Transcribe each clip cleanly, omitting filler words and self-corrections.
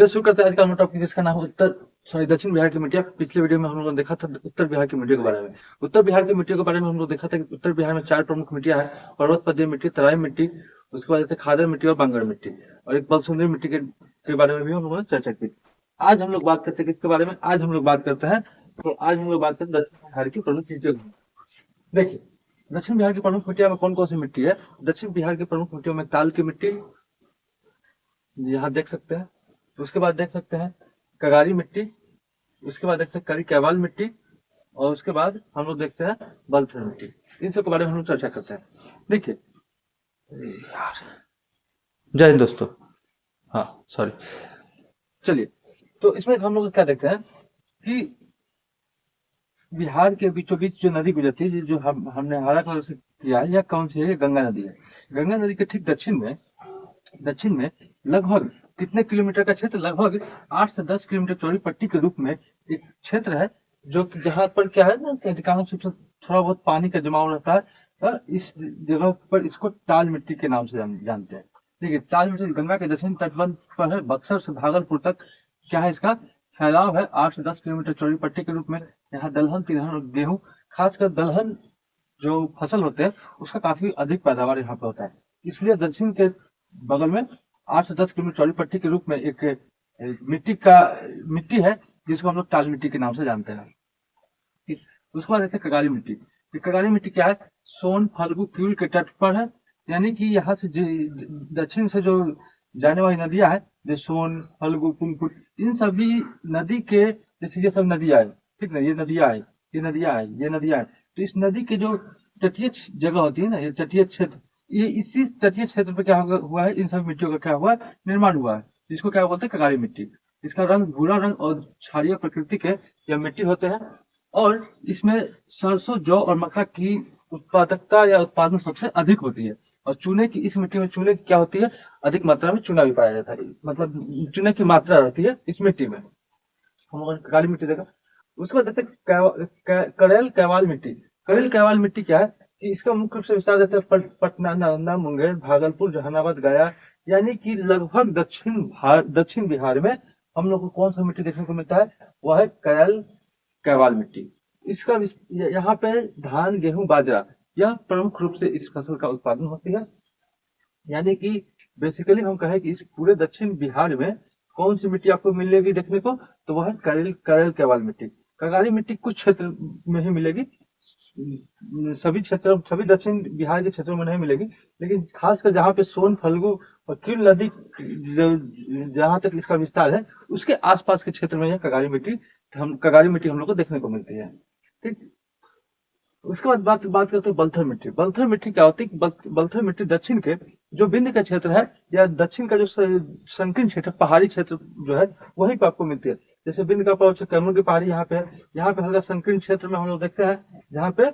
चलिए शुरू करते हैं आज का हमारा टॉपिक, जिसका नाम है दक्षिण बिहार की मिट्टियाँ। पिछले वीडियो में हम लोगों ने देखा था उत्तर बिहार की मिट्टियों के बारे में। उत्तर बिहार की मिट्टियों के बारे में हम लोग देखा था कि उत्तर बिहार में 4 प्रमुख मिट्टियाँ हैं: पर्वत पदीय मिट्टी, तराई मिट्टी, उसके बाद जैसे खादर मिट्टी और बांगर मिट्टी, और एक बलसुंदरी मिट्टी के बारे में भी हम लोगों ने चर्चा की। आज हम लोग बात करते हैं किसके बारे में? आज हम लोग बात करते हैं दक्षिण बिहार की प्रमुख मिट्टियों की। देखिए, दक्षिण बिहार की प्रमुख मिट्टियों में कौन कौन सी मिट्टी है? दक्षिण बिहार की प्रमुख मिट्टियों में ताल की मिट्टी, यहाँ देख सकते हैं। उसके बाद देख सकते हैं कगारी मिट्टी, उसके बाद देखते हैं करी कैवाल मिट्टी, और उसके बाद हम लोग देखते हैं बलथर मिट्टी। इन सब के बारे में हम लोग चर्चा करते हैं। देखिए जय हिंद दोस्तों। हाँ सॉरी, चलिए तो इसमें हम लोग क्या देखते हैं कि बिहार के बीचों बीच जो नदी गुजरती है, जो हमने हरा कलर से किया है, यह कौन सी है? गंगा नदी है। गंगा नदी के ठीक दक्षिण में लगभग कितने किलोमीटर का क्षेत्र? लगभग 8 से 10 किलोमीटर चौड़ी पट्टी के रूप में एक क्षेत्र है, जो कि जहाँ पर क्या है ना, अधिकांश रूप से थोड़ा बहुत पानी का जमाव रहता है। इस जगह पर इसको टाल मिट्टी के नाम से जानते हैं। देखिए, टाल मिट्टी गंगा के दक्षिण तटबंध पर है। बक्सर से भागलपुर तक क्या है, इसका फैलाव है 8 से 10 किलोमीटर चौड़ी पट्टी के रूप में। यहाँ दलहन, तिलहन और गेहूँ, खासकर दलहन जो फसल होते हैं उसका काफी अधिक पैदावार यहाँ पे होता है। इसलिए दक्षिण के बगल में 8 से 10 किलोमीटर चौड़ी पट्टी के रूप में एक मिट्टी है, जिसको हम लोग टाल मिट्टी के नाम से जानते हैं। उसके बाद देखते हैं कगारी मिट्टी। कगारी मिट्टी क्या है? सोन, फल्गु, क्यूल के तट पर है। यानी कि यहाँ से दक्षिण से जो जाने वाली नदियां है, जो सोन, फल्गु, पुनपुन, इन सभी नदी के, जैसे ये सब नदियां है, ठीक ना, ये नदियां है, तो इस नदी के जो तटीय जगह होती है ना, ये तटीय क्षेत्र, ये इसी तटीय क्षेत्र पे क्या हुआ है, इन सब मिट्टियों का क्या हुआ है, निर्माण हुआ है, जिसको क्या बोलते हैं? कगारी मिट्टी। इसका रंग भूरा रंग और क्षारीय प्रकृति के यह मिट्टी होते हैं, और इसमें सरसों, जौ और मक्का की उत्पादकता या उत्पादन सबसे अधिक होती है। और चूने की, इस मिट्टी में चूने की क्या होती है? अधिक मात्रा में चूना भी पाया जाता है, मतलब चूने की मात्रा रहती है इस मिट्टी में। हम लोगों ने काली मिट्टी देखा। उसके बाद देखते हैं करेल कैवाल मिट्टी। करेल कैवाल मिट्टी क्या है कि इसका मुख्य रूप से विस्तार देते हैं पटना, नालंदा, मुंगेर, भागलपुर, जहानाबाद, गया, यानी कि लगभग दक्षिण बिहार में हम लोग को कौन सा मिट्टी देखने को मिलता है? वह है करेल कैवाल मिट्टी। इसका यहाँ पे धान, गेहूं, बाजरा, यह प्रमुख रूप से इस फसल का उत्पादन होती है। यानी कि बेसिकली हम कहें कि इस पूरे दक्षिण बिहार में कौन सी मिट्टी आपको मिलेगी देखने को? तो वह है करेल कैवाल मिट्टी। कगारी मिट्टी कुछ क्षेत्र में ही मिलेगी, सभी दक्षिण बिहार के क्षेत्रों में नहीं मिलेगी, लेकिन खासकर जहाँ पे सोन, फल्गु और क्यूल नदी जहाँ तक इसका विस्तार है, उसके आसपास के क्षेत्र में यह कगारी मिट्टी हम लोग को देखने को मिलती है। ठीक, उसके बाद बात करते हैं बलथर मिट्टी। बलथर मिट्टी क्या होती है? बलथर मिट्टी दक्षिण के जो विंध्य का क्षेत्र है, या दक्षिण का जो संकीर्ण क्षेत्र, पहाड़ी क्षेत्र जो है, वहीं पे आपको मिलती है। जैसे विंध्य का पर्वत, कैमूर की पहाड़ी यहाँ पे है, यहाँ पे हल्का संकीर्ण क्षेत्र में हम लोग देखते हैं, जहाँ पे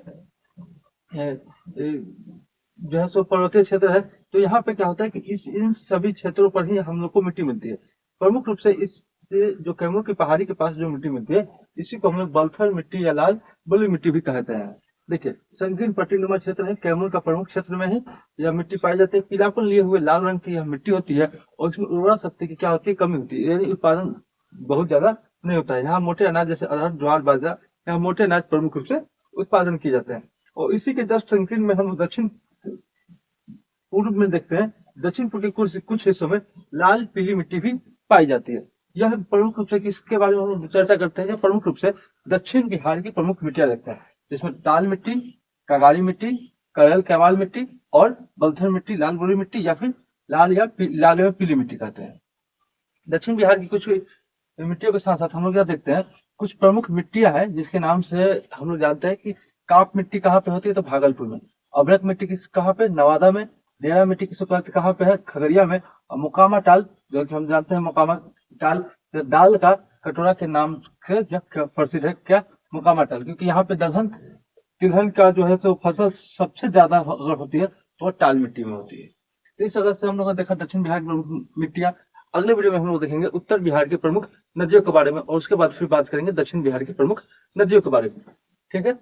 जो है सो पर्वतीय क्षेत्र है। तो यहाँ पे क्या होता है कि इन सभी क्षेत्रों पर ही हम लोग को मिट्टी मिलती है। प्रमुख रूप से इस जो कैमूर की पहाड़ी के पास जो मिट्टी मिलती है, इसी को हम लोग बलथर मिट्टी या लाल बलुई मिट्टी भी कहते हैं। देखिए, संकीर्ण पट्टीनुमा क्षेत्र है, कैमूर का प्रमुख क्षेत्र में ही यह मिट्टी पाई जाती है। पीलापन लिए हुए लाल रंग की यह मिट्टी होती है, और इसमें उर्वरा शक्ति की क्या होती है? कमी होती है, यानी उत्पादन बहुत ज्यादा नहीं होता है। यहाँ मोटे अनाज जैसे अरहर, ज्वार, बाजरा, यहाँ मोटे अनाज प्रमुख रूप से उत्पादन किए जाते हैं। और इसी के जस्ट संकीर्ण में हम दक्षिण पूर्व में देखते हैं, दक्षिण पूर्व के कुछ हिस्सों में लाल पीली मिट्टी भी पाई जाती है। यह प्रमुख रूप से किसके बारे में हम चर्चा करते हैं? प्रमुख रूप से दक्षिण बिहार की प्रमुख मिट्टियां लगता है, जिसमें ताल मिट्टी, कगारी मिट्टी, करेल कैवाल मिट्टी और बलथर मिट्टी, लाल बलुई मिट्टी, या फिर लाल या पीली मिट्टी कहते हैं। दक्षिण बिहार की कुछ मिट्टियों के साथ साथ हम लोग क्या देखते हैं, कुछ प्रमुख मिट्टियां हैं जिसके नाम से हम लोग जानते हैं कि काप मिट्टी कहाँ पे होती है? तो भागलपुर में। अभ्रक मिट्टी किस कहाँ पे? नवादा में। डेरा मिट्टी किस कहाँ पे है? खगड़िया में। और मुकामा टाल, जो कि हम जानते हैं मुकामा टाल दाल का कटोरा के नाम से प्रसिद्ध है, क्या? मुकामा टाल, क्योंकि यहाँ पे दलहन तिलहन का जो है सो फसल सबसे ज्यादा अगर होती है तो टाल मिट्टी में होती है। तो इस वजह से हम लोगों ने देखा दक्षिण बिहार की मिट्टियां। अगले वीडियो में हम लोग देखेंगे उत्तर बिहार की प्रमुख नदियों के बारे में, और उसके बाद फिर बात करेंगे दक्षिण बिहार की प्रमुख नदियों के बारे में। ठीक है।